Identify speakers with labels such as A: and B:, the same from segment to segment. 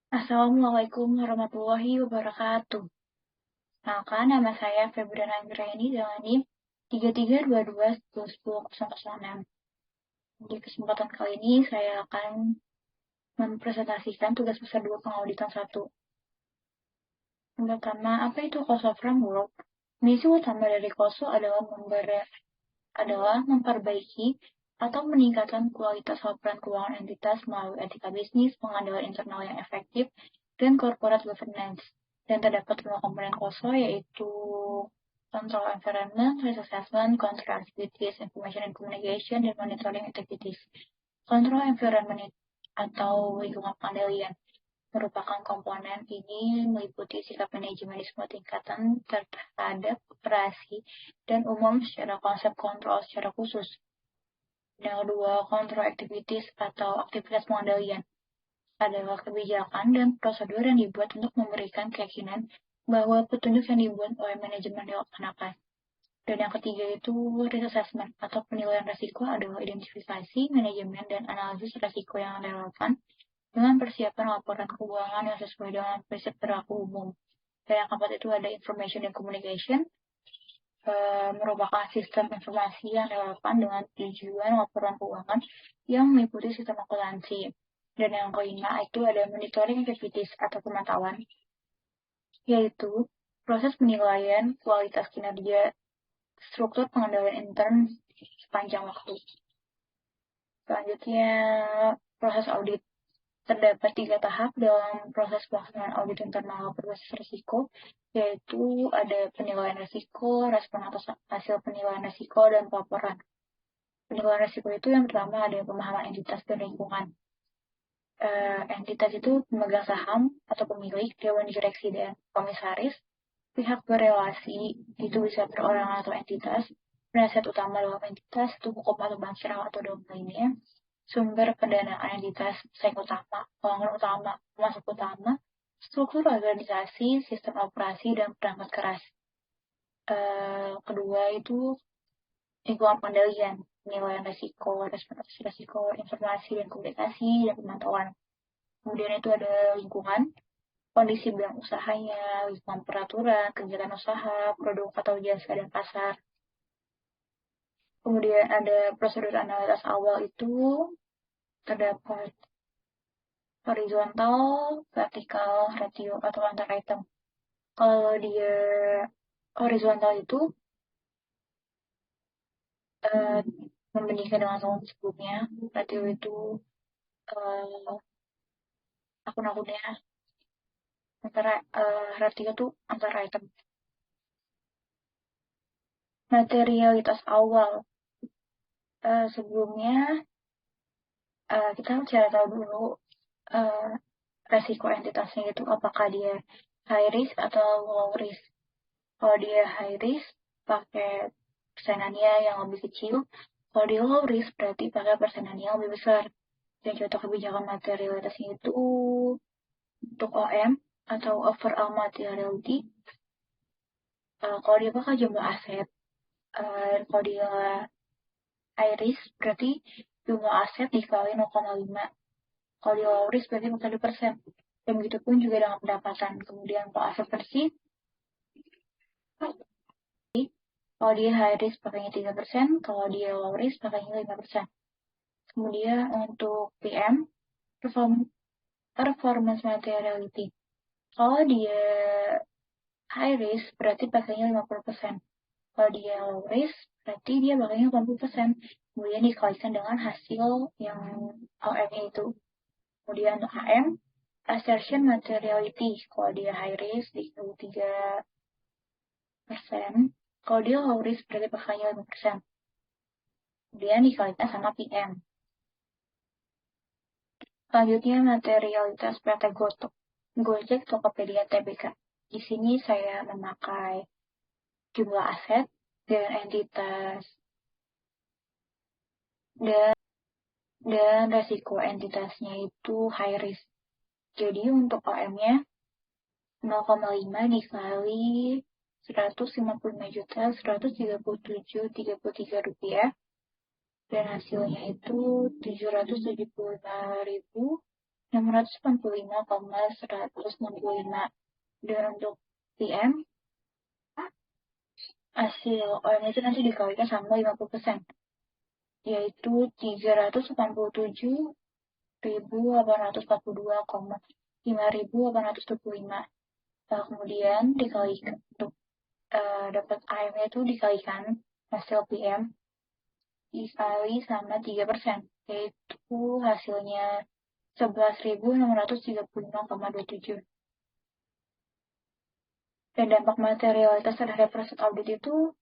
A: Assalamualaikum warahmatullahi wabarakatuh. Maka nama saya Febriana Anggraini dengan NIM 33221006. Di kesempatan kali ini saya akan mempresentasikan tugas besar 2 pengauditan 1. Yang pertama, apa itu COSO Framework? Misi utama dari COSO adalah memperbaiki atau meningkatkan kualitas laporan keuangan entitas melalui etika bisnis, pengendalian internal yang efektif, dan corporate governance. Dan terdapat 5 komponen COSO, yaitu control environment, risk assessment, control activities, information and communication, dan monitoring activities. Control environment atau lingkungan pengendalian merupakan komponen ini meliputi sikap manajemen di semua tingkatan terhadap operasi dan umum secara konsep kontrol secara khusus. Yang kedua, control activities atau aktivitas pengendalian adalah kebijakan dan prosedur yang dibuat untuk memberikan keyakinan bahwa petunjuk yang dibuat oleh manajemen dilaksanakan. Dan yang ketiga itu risk assessment atau penilaian risiko adalah identifikasi, manajemen, dan analisis risiko yang relevan dengan persiapan laporan keuangan yang sesuai dengan prinsip berlaku umum. Dan yang keempat itu ada information and communication, merupakan sistem informasi yang relevan dengan tujuan laporan keuangan yang meliputi sistem akuntansi. Dan yang kelima itu ada monitoring activities atau pemantauan, yaitu proses penilaian kualitas kinerja struktur pengendalian intern sepanjang waktu. Selanjutnya, proses audit. Terdapat 3 tahap dalam proses pelaksanaan audit internal berbasis risiko, yaitu ada penilaian risiko, respon atas hasil penilaian risiko, dan pelaporan. Penilaian risiko itu yang pertama ada pemahaman entitas dan lingkungan. Entitas itu pemegang saham atau pemilik, dewan direksi, dan komisaris. Pihak berelasi itu bisa perorangan atau entitas. Penasihat utama dalam entitas itu hukum atau bank syariah atau dalam lainnya. Sumber pendanaan entitas, saing utama, pelanggan utama, pemasok utama, struktur organisasi, sistem operasi, dan perangkat keras. Kedua itu lingkungan pengendalian, penilaian risiko, respon atas risiko, informasi dan komunikasi, dan pemantauan. Kemudian itu ada lingkungan, kondisi bidang usahanya, lingkungan peraturan, kegiatan usaha, produk atau jasa, dan pasar. Kemudian ada prosedur analisis awal itu terdapat horizontal, vertikal, ratio, atau antar item. Kalau dia horizontal itu membandingkan dengan tahun sebelumnya, ratio itu akun-akunnya antara ratio itu antar item. Materialitas awal sebelumnya kita cari tahu dulu resiko entitasnya itu apakah dia high risk atau low risk. Kalau dia high risk pakai persenannya yang lebih kecil, kalau dia low risk berarti pakai persenannya yang lebih besar. Dan contoh kebijakan materialitasnya itu untuk OM atau overall materiality. Kalau dia pakai jumlah aset, kalau dia high risk berarti jumlah aset dikali 0,5. Kalau dia low risk berarti 40%. Dan begitu pun juga dengan pendapatan. Kemudian kalau aset bersih, kalau dia high risk pakainya 3%, kalau dia low risk pakainya 5%. Kemudian untuk PM, performance materiality. Kalau dia high risk berarti pakainya 50%. Kalau dia low risk berarti dia pakainya 80%. Kemudian dikalikan dengan hasil yang OM itu. Kemudian untuk HM, assertion materiality. Kalau dia high risk dikali 3%. Kalau dia low risk berarti pakainya 5%. Kemudian dikalikan sama PM. Selanjutnya materialitas PT Gojek, Tokopedia, Tbk. Di sini saya memakai jumlah aset dan entitas dan resiko entitasnya itu high risk. Jadi untuk OM-nya 0,5 dikali 155.137.33 rupiah, dan hasilnya itu 775.000 685,165. Dan untuk PM, hasil OM itu nanti dikalikan sama 50%, yaitu 387.842,5.825. Kemudian dikalikan untuk dapat AM-nya itu dikalikan hasil PM dikali sama 3%, yaitu hasilnya 11.635,27. Dan dampak materialitas terhadap proses audit itu,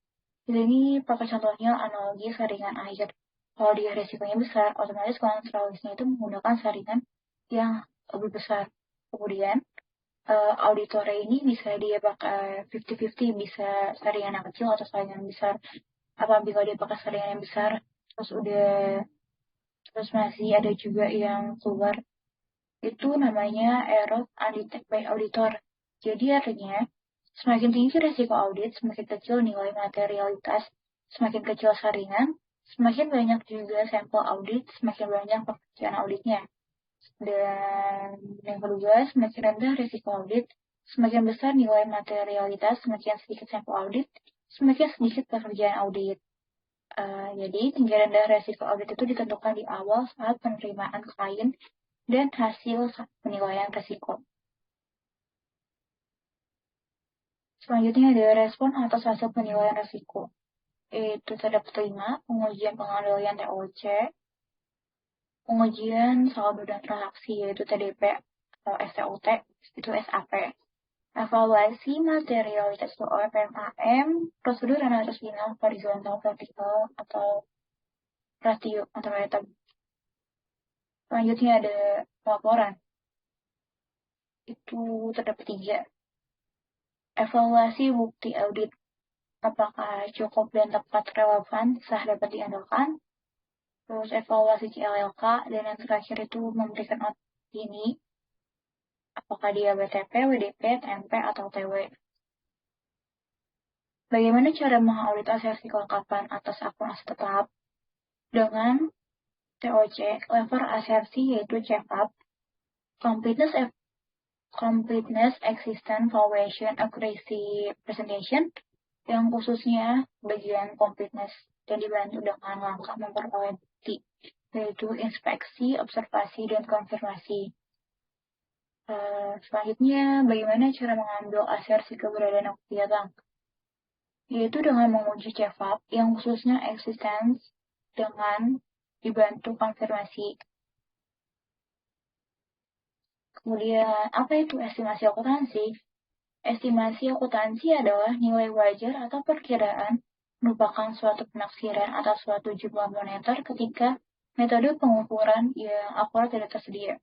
A: di sini pakai contohnya analogi saringan air. Kalau dia resikonya besar, otomatis kontrolisnya itu menggunakan saringan yang lebih besar. Kemudian, auditornya ini bisa dia pakai 50-50, bisa saringan yang kecil atau saringan yang besar. Apabila dia pakai saringan yang besar, terus masih ada juga yang keluar, itu namanya error undetected by auditor. Jadi artinya, semakin tinggi resiko audit, semakin kecil nilai materialitas, semakin kecil saringan, semakin banyak juga sampel audit, semakin banyak pekerjaan auditnya. Dan yang kedua, semakin rendah risiko audit, semakin besar nilai materialitas, semakin sedikit sampel audit, semakin sedikit pekerjaan audit. Jadi, tinggi rendah risiko audit itu ditentukan di awal saat penerimaan klien dan hasil penilaian risiko. Selanjutnya ada respon atas hasil penilaian risiko. Itu terdapat 5, pengujian pengendalian TOC, pengujian saldo dan transaksi, yaitu TDP atau STOT, itu SAP, evaluasi materialitas OPMAM, prosedur analisis final horizontal vertikal atau ratio atau rata. Selanjutnya ada laporan. Itu terdapat 3. Evaluasi bukti audit. Apakah cukup dan tepat, relevan, sah dapat diandalkan. Terus evaluasi CLLK, dan yang terakhir itu memberikan opini. Apakah dia WTP, WDP, TMP, atau TW. Bagaimana cara mengaudit asersi kelengkapan atas akun aset tetap? Dengan TOC, level asersi yaitu check-up, completeness, existence, valuation, accuracy, presentation, yang khususnya bagian completeness dan dibantu dengan langkah memperoleh bukti, yaitu inspeksi, observasi, dan konfirmasi. Selanjutnya, bagaimana cara mengambil asersi keberadaan akun piutang? Yaitu dengan menguji CFAP yang khususnya existence dengan dibantu konfirmasi. Kemudian, apa itu estimasi akuntansi? Estimasi akuntansi adalah nilai wajar atau perkiraan merupakan suatu penaksiran atas suatu jumlah moneter ketika metode pengukuran yang akurat tidak tersedia.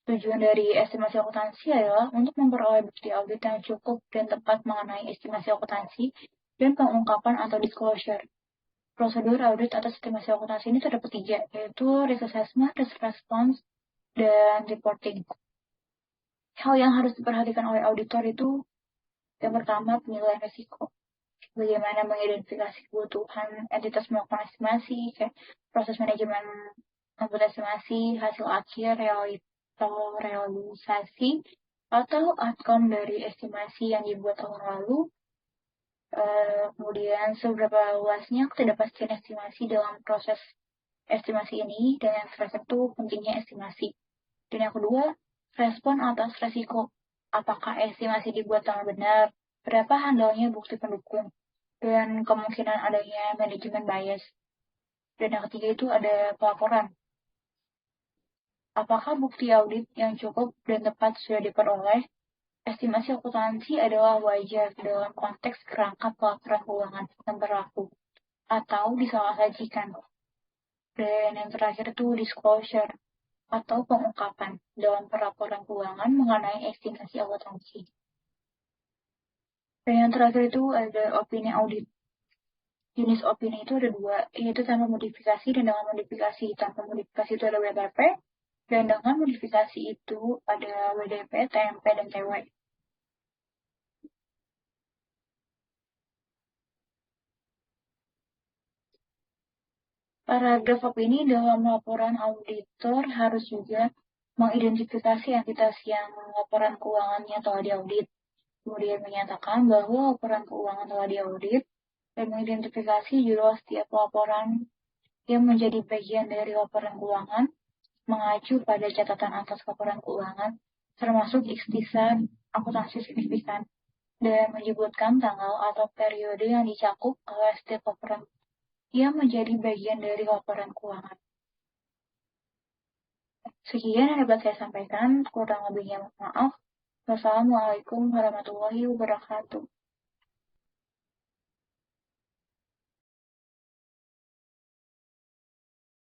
A: Tujuan dari estimasi akuntansi adalah untuk memperoleh bukti audit yang cukup dan tepat mengenai estimasi akuntansi dan pengungkapan atau disclosure. Prosedur audit atas estimasi akuntansi ini terdapat 3, yaitu risk assessment, risk response, dan reporting. Hal yang harus diperhatikan oleh auditor itu, yang pertama, penilaian risiko. Bagaimana mengidentifikasi kebutuhan entitas melakukan estimasi, kayak proses manajemen membuat estimasi, hasil akhir, realisasi, atau outcome dari estimasi yang dibuat tahun lalu. Kemudian, seberapa luasnya ketidakpastian estimasi dalam proses estimasi ini, dan yang terakhir itu pentingnya estimasi. Dan yang kedua, respon atas resiko. Apakah estimasi dibuat dengan benar? Berapa handalnya bukti pendukung? Dan kemungkinan adanya manajemen bias. Dan yang ketiga itu ada pelaporan. Apakah bukti audit yang cukup dan tepat sudah diperoleh? Estimasi akuntansi adalah wajar dalam konteks kerangka pelaporan keuangan yang berlaku atau disalahsajikan. Dan yang terakhir itu disclosure atau pengungkapan dalam pelaporan keuangan mengenai estimasi akuntansi. Dan yang terakhir itu ada opini audit. Jenis opini itu ada 2, yaitu tanpa modifikasi dan dengan modifikasi. Tanpa modifikasi itu ada WTP, dan dengan modifikasi itu ada WDP, TMP, dan TW. Paragraf opini dalam laporan auditor harus juga mengidentifikasi entitas yang laporan keuangannya telah diaudit, kemudian menyatakan bahwa laporan keuangan telah diaudit, dan mengidentifikasi judul setiap laporan yang menjadi bagian dari laporan keuangan, mengacu pada catatan atas laporan keuangan, termasuk ikhtisar akuntansi signifikan, dan menyebutkan tanggal atau periode yang dicakup oleh setiap laporan yang menjadi bagian dari laporan keuangan. Sekian yang dapat saya sampaikan, kurang lebihnya mohon maaf. Wassalamualaikum warahmatullahi wabarakatuh.